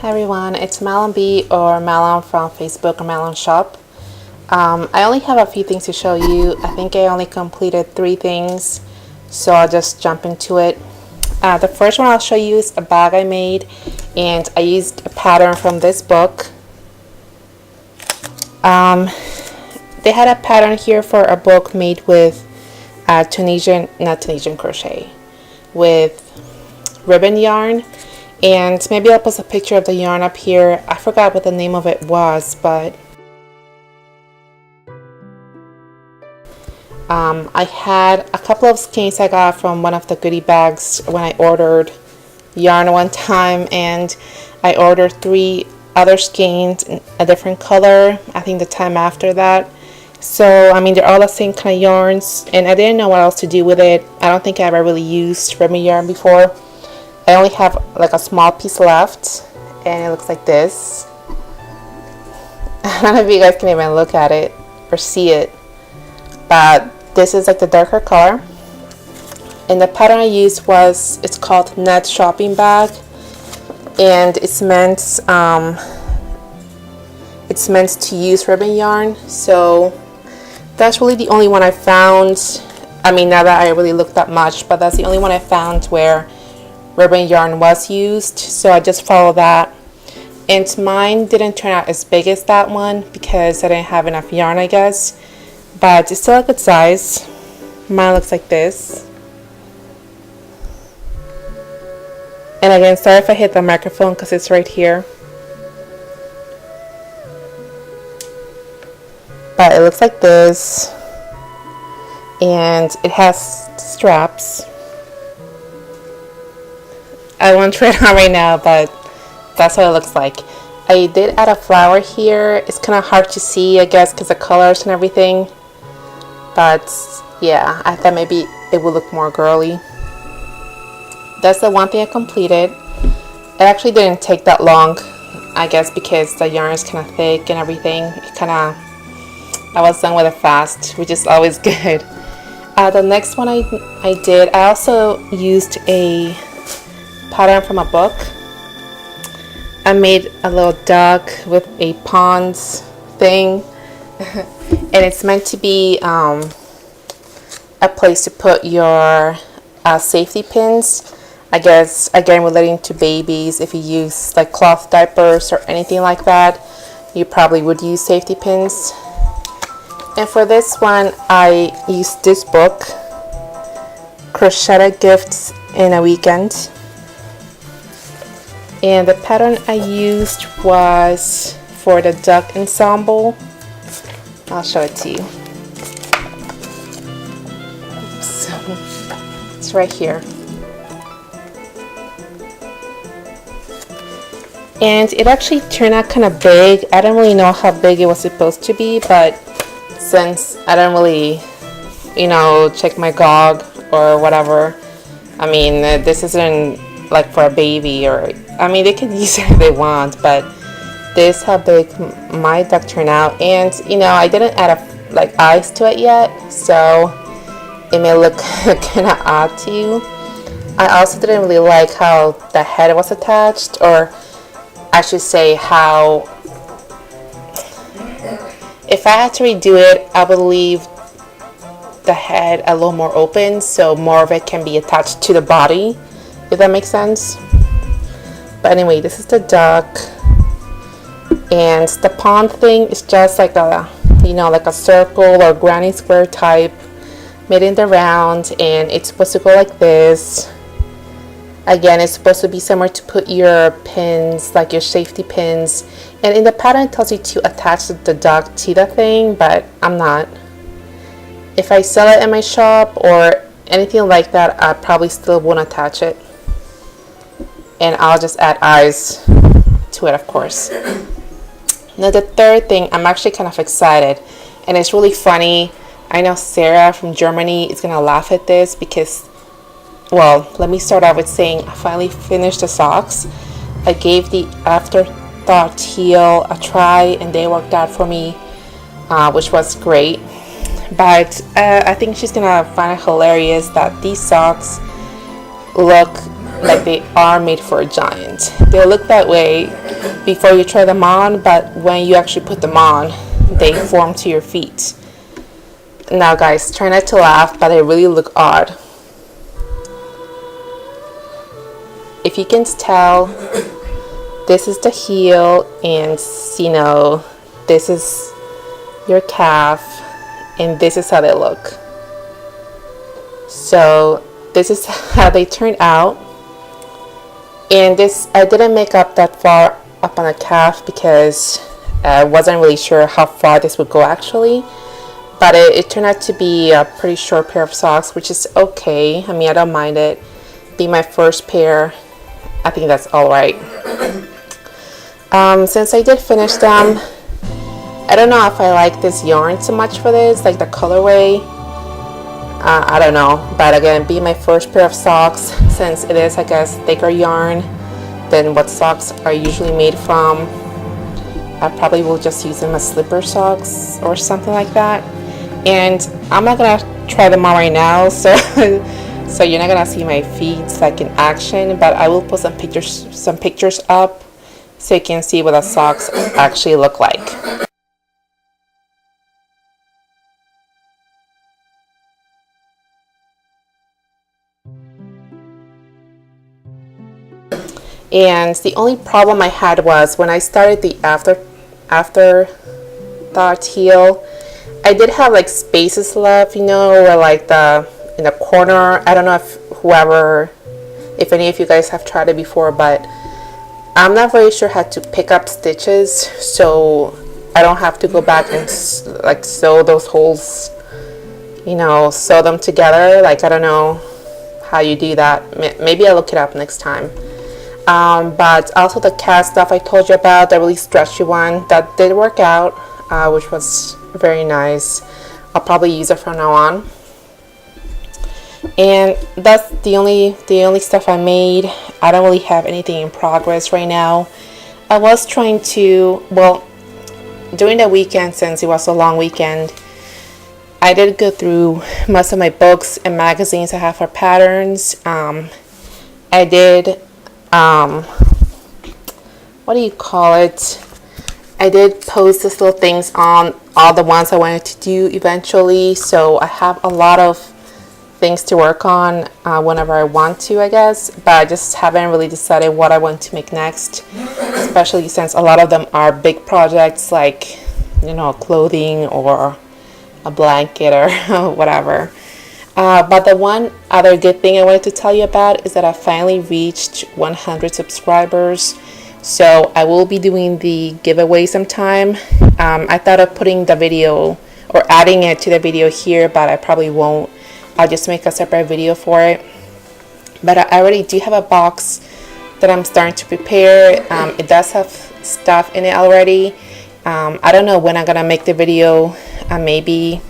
Hi everyone, it's Malonb or Malon from Facebook or Malon Shop. I only have a few things to show you. I think I only completed 3 things, so I'll just jump into it. The first one I'll show you is a bag I made, and I used a pattern from this book. They had a pattern here for a book made with not Tunisian crochet, with ribbon yarn. And maybe I'll post a picture of the yarn up here. I forgot what the name of it was, but I had a couple of skeins I got from one of the goodie bags when I ordered yarn one time, and I ordered 3 other skeins in a different color, I think the time after that. So I mean, they're all the same kind of yarns, and I didn't know what else to do with it. I don't think I ever really used ribbon yarn before. I only have like a small piece left, and it looks like this. I don't know if you guys can even look at it or see it, but this is like the darker color. And the pattern I used it's called Net Shopping Bag, and it's meant to use ribbon yarn. So that's really the only one I found. I mean, not that I really looked that much, but that's the only one I found where ribbon yarn was used, so I just followed that. And mine didn't turn out as big as that one because I didn't have enough yarn, I guess, but it's still a good size. Mine looks like this. And again, sorry if I hit the microphone because it's right here, but it looks like this, and it has straps. I won't try it on right now, but that's what it looks like. I did add a flower here. It's kind of hard to see, I guess, because of colors and everything. But yeah, I thought maybe it would look more girly. That's the one thing I completed. It actually didn't take that long, I guess, because the yarn is kind of thick and everything. I was done with it fast, which is always good. The next one I did, I also used a pattern from a book. I made a little duck with a ponds thing, and it's meant to be a place to put your safety pins. I guess again, relating to babies, if you use like cloth diapers or anything like that, you probably would use safety pins. And for this one, I used this book, Crocheted Gifts in a Weekend. And the pattern I used was for the duck ensemble. I'll show it to you. So it's right here. And it actually turned out kind of big. I don't really know how big it was supposed to be, but since I don't really, check my GOG or whatever, I mean, this isn't like for a baby, or I mean, they can use it if they want, but this is how big my duck turned out. And I didn't add like eyes to it yet, so it may look kind of odd to you. I also didn't really like how the head was attached, or I should say how, if I had to redo it, I would leave the head a little more open so more of it can be attached to the body, if that makes sense. But anyway, this is the duck, and the pond thing is just like a like a circle or granny square type made in the round, and it's supposed to go like this. Again, it's supposed to be somewhere to put your pins, like your safety pins, and in the pattern it tells you to attach the duck to the thing, but I'm not. If I sell it in my shop or anything like that, I probably still won't attach it, and I'll just add eyes to it, of course. Now the third thing, I'm actually kind of excited, and it's really funny. I know Sarah from Germany is gonna laugh at this because, well, let me start out with saying I finally finished the socks. I gave the Afterthought heel a try, and they worked out for me, which was great. But I think she's gonna find it hilarious that these socks look like they are made for a giant. They look that way before you try them on, but when you actually put them on, they form to your feet. Now guys, try not to laugh, but they really look odd. If you can tell, this is the heel, and you know, this is your calf, and this is how they look. So this is how they turn out. And this, I didn't make up that far up on the calf because I wasn't really sure how far this would go actually. But it turned out to be a pretty short pair of socks, which is okay. I mean, I don't mind it. Be my first pair, I think that's all right. Since I did finish them, I don't know if I like this yarn so much for this, like the colorway. I don't know, but again, be my first pair of socks, since it is, I guess, thicker yarn than what socks are usually made from. I probably will just use them as slipper socks or something like that. And I'm not gonna try them on right now, so so you're not gonna see my feet like in action, but I will put some pictures up so you can see what the socks actually look like. And the only problem I had was when I started the afterthought heel, I did have like spaces left, you know, where like in the corner. I don't know if any of you guys have tried it before, but I'm not very sure how to pick up stitches, so I don't have to go back and like sew those holes, you know, sew them together. Like, I don't know how you do that. Maybe I'll look it up next time. But also the cat stuff I told you about, the really stretchy one, that did work out, which was very nice. I'll probably use it from now on. And that's the only stuff I made. I don't really have anything in progress right now. I was trying to, well, during the weekend, since it was a long weekend, I did go through most of my books and magazines I have for patterns. I did what do you call it? I did post these little things on all the ones I wanted to do eventually, so I have a lot of things to work on whenever I want to, I guess, but I just haven't really decided what I want to make next, especially since a lot of them are big projects, like, you know, clothing or a blanket or whatever. But the one other good thing I wanted to tell you about is that I finally reached 100 subscribers. So I will be doing the giveaway sometime. I thought of putting the video or adding it to the video here, but I probably won't. I'll just make a separate video for it. But I already do have a box that I'm starting to prepare. It does have stuff in it already. I don't know when I'm gonna make the video. Maybe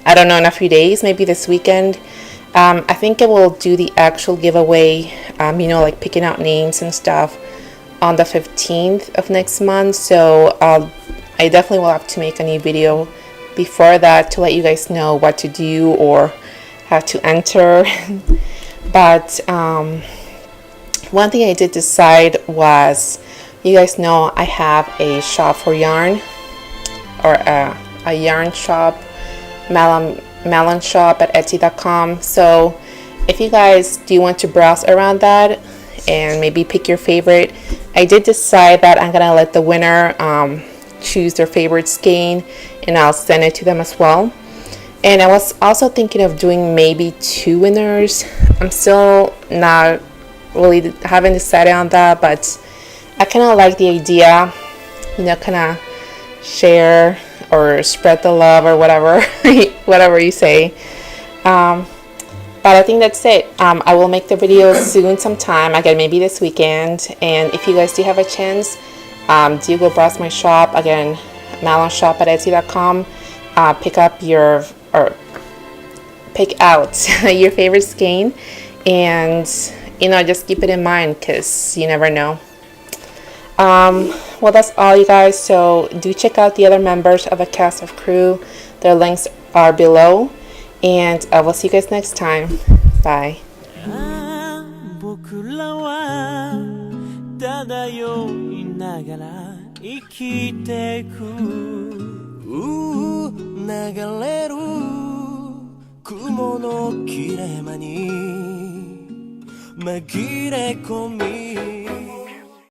I don't know, in a few days, maybe this weekend. I think I will do the actual giveaway, you know, like picking out names and stuff, on the 15th of next month. So I definitely will have to make a new video before that to let you guys know what to do or how to enter. But one thing I did decide was, you guys know I have a shop for yarn, or a yarn shop, Malonb shop at Etsy.com. So if you guys do want to browse around that and maybe pick your favorite, I did decide that I'm gonna let the winner choose their favorite skein, and I'll send it to them as well. And I was also thinking of doing maybe 2 winners. I'm still not really, haven't decided on that, but I kind of like the idea, you know, kind of share or spread the love or whatever whatever you say. But I think that's it. I will make the video soon sometime, again maybe this weekend. And if you guys do have a chance, do go browse my shop, again Malonb shop at Etsy.com. Pick out your favorite skein, and you know, just keep it in mind, because you never know. Well, that's all, you guys. So do check out the other members of the cast of crew. Their links are below, and I will see you guys next time. Bye. 僕らは漂いながら生きてく流れる雲の切れ間に紛れ込み